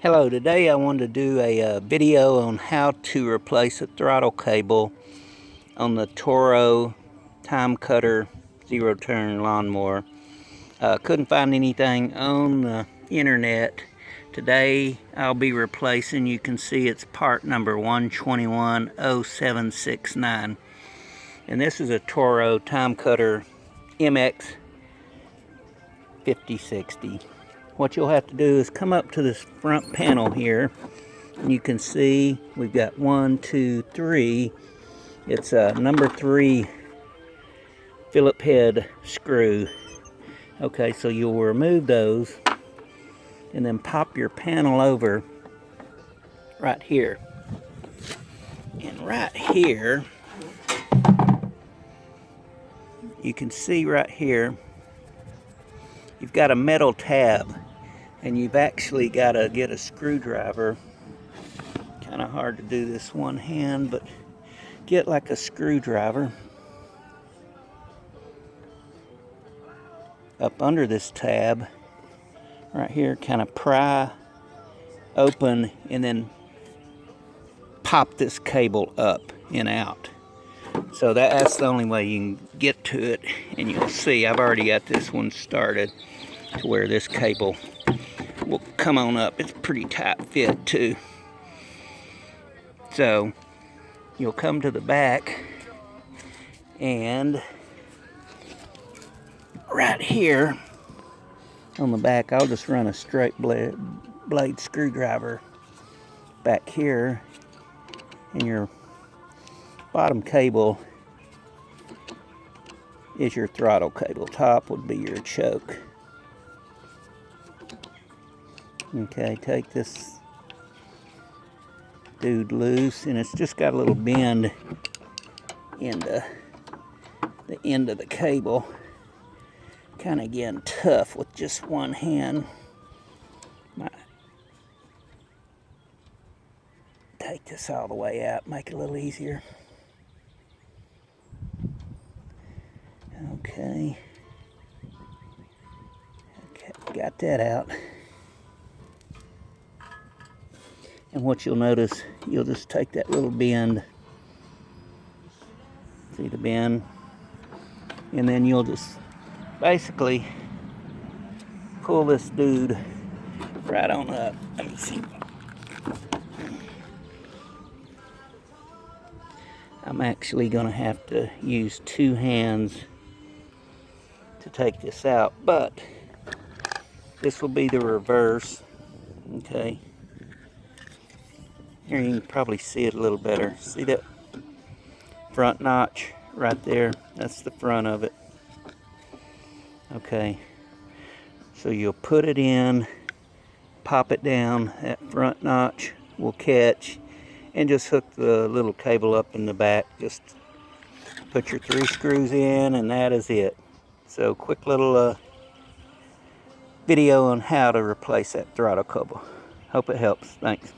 Hello, today I wanted to do a video on how to replace a throttle cable on the Toro TimeCutter Zero Turn lawnmower. Couldn't find anything on the internet. Today I'll be replacing, you can see it's part number 1210769. And this is a Toro Timecutter MX 5060. What you'll have to do is come up to this front panel here, and you can see we've got 1, 2, 3. It's a number 3 Phillip head screw. Okay, so you'll remove those and then pop your panel over right here. And right here, you can see right here, you've got a metal tab, and you've actually got to get a screwdriver. Kind of hard to do this one hand, but get like a screwdriver up under this tab right here, kind of pry open and then pop this cable up and out. So that's the only way you can get to it, and you'll see I've already got this one started to where this cable will come on up. It's pretty tight fit too. So you'll come to the back, and right here on the back I'll just run a straight blade screwdriver back here, and your bottom cable is your throttle cable. Top would be your choke. Okay, take this dude loose, and it's just got a little bend into the end of the cable. Kind of getting tough with just one hand. Might take this all the way out, make it a little easier. Okay, got that out. And what you'll notice, you'll just take that little bend, see the bend, and then you'll just basically pull this dude right on up. Let me see. I'm actually going to have to use two hands to take this out, but this will be the reverse. Okay. Here you can probably see it a little better. See that front notch right there? That's the front of it. Okay. So you'll put it in, pop it down, that front notch will catch, and just hook the little cable up in the back. Just put your 3 screws in, and that is it. So quick little video on how to replace that throttle cable. Hope it helps. Thanks.